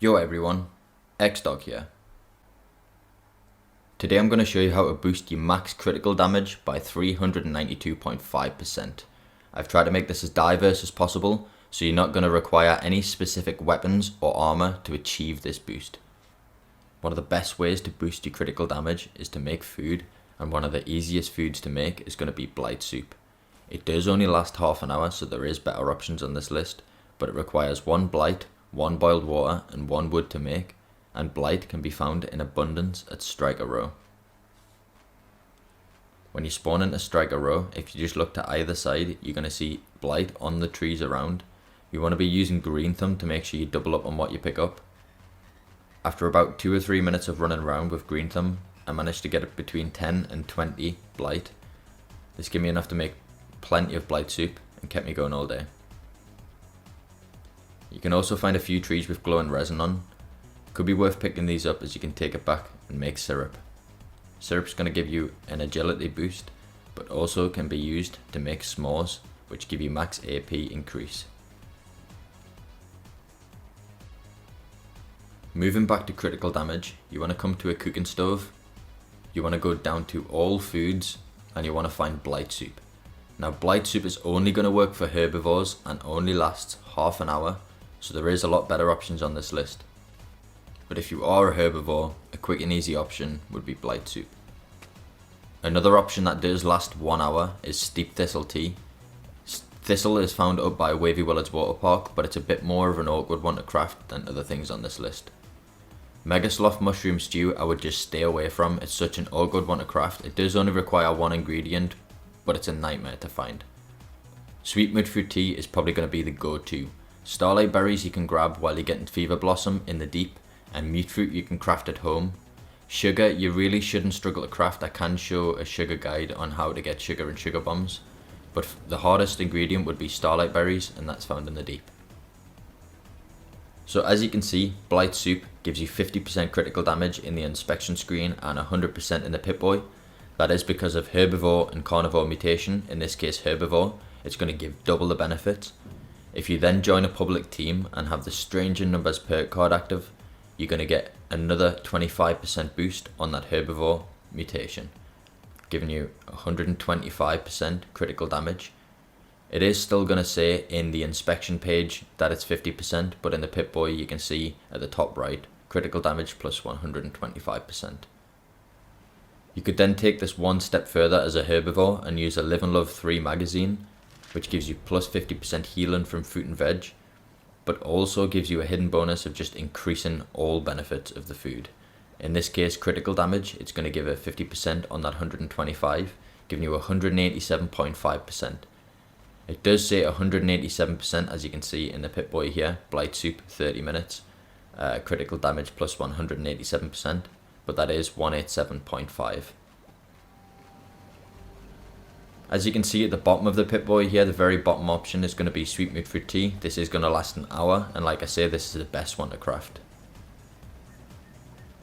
Yo everyone, X-Dog here. Today I'm going to show you how to boost your max critical damage by 392.5%. I've tried to make this as diverse as possible, so you're not going to require any specific weapons or armor to achieve this boost. One of the best ways to boost your critical damage is to make food, and one of the easiest foods to make is going to be blight soup. It does only last half an hour, so there is better options on this list, but it requires 1 blight, 1 boiled water and 1 wood to make, and blight can be found in abundance at Striker Row. When you spawn into Striker Row, if you just look to either side, you're going to see blight on the trees around. You want to be using green thumb to make sure you double up on what you pick up. After about 2 or 3 minutes of running around with green thumb, I managed to get it between 10 and 20 blight. This gave me enough to make plenty of blight soup and kept me going all day. You can also find a few trees with glowing resin on. It could be worth picking these up as you can take it back and make syrup. Syrup's going to give you an agility boost, but also can be used to make s'mores, which give you max AP increase. Moving back to critical damage, you want to come to a cooking stove, you want to go down to all foods, and you want to find blight soup. Now blight soup is only going to work for herbivores and only lasts half an hour, so there is a lot better options on this list. But if you are a herbivore, a quick and easy option would be blight soup. Another option that does last 1 hour is steep thistle tea. Thistle is found up by Wavy Willards Water Park, but it's a bit more of an awkward one to craft than other things on this list. Mega Sloth mushroom stew I would just stay away from, it's such an awkward one to craft. It does only require 1 ingredient, but it's a nightmare to find. Sweet mudfruit tea is probably going to be the go-to. Starlight berries you can grab while you're getting fever blossom in the deep, and mutfruit you can craft at home. Sugar you really shouldn't struggle to craft. I can show a sugar guide on how to get sugar and sugar bombs, but the hardest ingredient would be starlight berries, and that's found in the deep. So as you can see, blight soup gives you 50% critical damage in the inspection screen and 100% in the Pip-Boy. That is because of herbivore and carnivore mutation. In this case herbivore, it's going to give double the benefits. If you then join a public team and have the Stranger Numbers perk card active, you're going to get another 25% boost on that herbivore mutation, giving you 125% critical damage. It is still going to say in the inspection page that it's 50%, but in the Pip-Boy you can see at the top right, critical damage plus 125%. You could then take this one step further as a herbivore and use a Live and Love 3 magazine, which gives you plus 50% healing from fruit and veg, but also gives you a hidden bonus of just increasing all benefits of the food. In this case, critical damage, it's going to give a 50% on that 125, giving you 187.5%. It does say 187% as you can see in the Pip-Boy here, blight soup 30 minutes, critical damage plus 187%, but that is 187.5. As you can see at the bottom of the Pip-Boy here, the very bottom option is going to be sweet mudfruit tea. This is going to last an hour, and like I say, this is the best one to craft.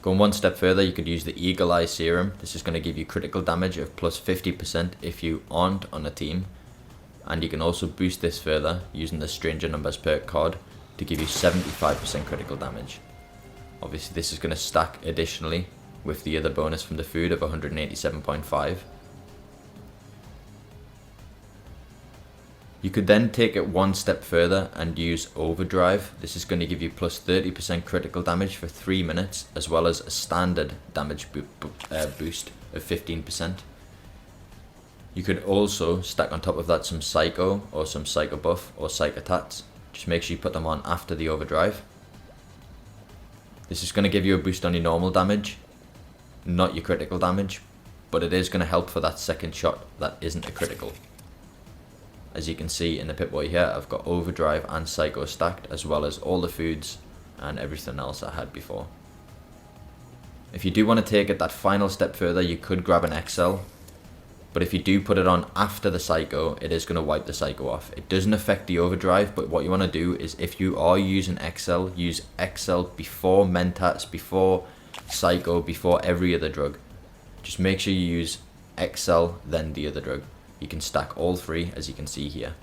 Going one step further, you could use the Eagle Eye Serum. This is going to give you critical damage of plus 50% if you aren't on a team. And you can also boost this further using the Stranger Numbers perk card to give you 75% critical damage. Obviously this is going to stack additionally with the other bonus from the food of 187.5. You could then take it one step further and use Overdrive. This is going to give you plus 30% critical damage for 3 minutes, as well as a standard damage boost of 15%. You could also stack on top of that some Psycho or some Psycho Buff or Psycho Tats. Just make sure you put them on after the Overdrive. This is going to give you a boost on your normal damage, not your critical damage, but it is going to help for that second shot that isn't a critical. As you can see in the Pip-Boy here, I've got Overdrive and Psycho stacked, as well as all the foods and everything else I had before. If you do want to take it that final step further, you could grab an XL, but if you do put it on after the Psycho, it is going to wipe the Psycho off. It doesn't affect the Overdrive, but what you want to do is if you are using XL, use XL before Mentats, before Psycho, before every other drug. Just make sure you use XL, then the other drug. You can stack all three, as you can see here.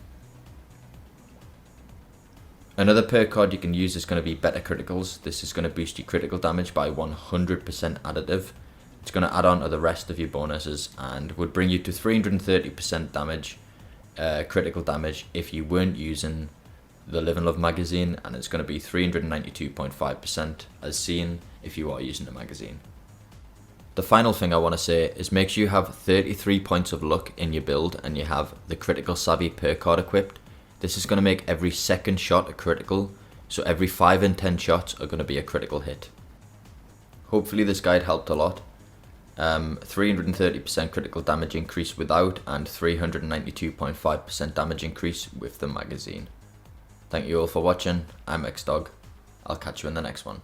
Another perk card you can use is going to be Better Criticals. This is going to boost your critical damage by 100% additive. It's going to add on to the rest of your bonuses and would bring you to 330% damage, critical damage, if you weren't using the Live and Love magazine, and it's going to be 392.5% as seen if you are using the magazine. The final thing I want to say is make sure you have 33 points of luck in your build and you have the Critical Savvy perk card equipped. This is going to make every second shot a critical, so every 5 in 10 shots are going to be a critical hit. Hopefully this guide helped a lot. 330% critical damage increase without, and 392.5% damage increase with the magazine. Thank you all for watching. I'm Xdog. I'll catch you in the next one.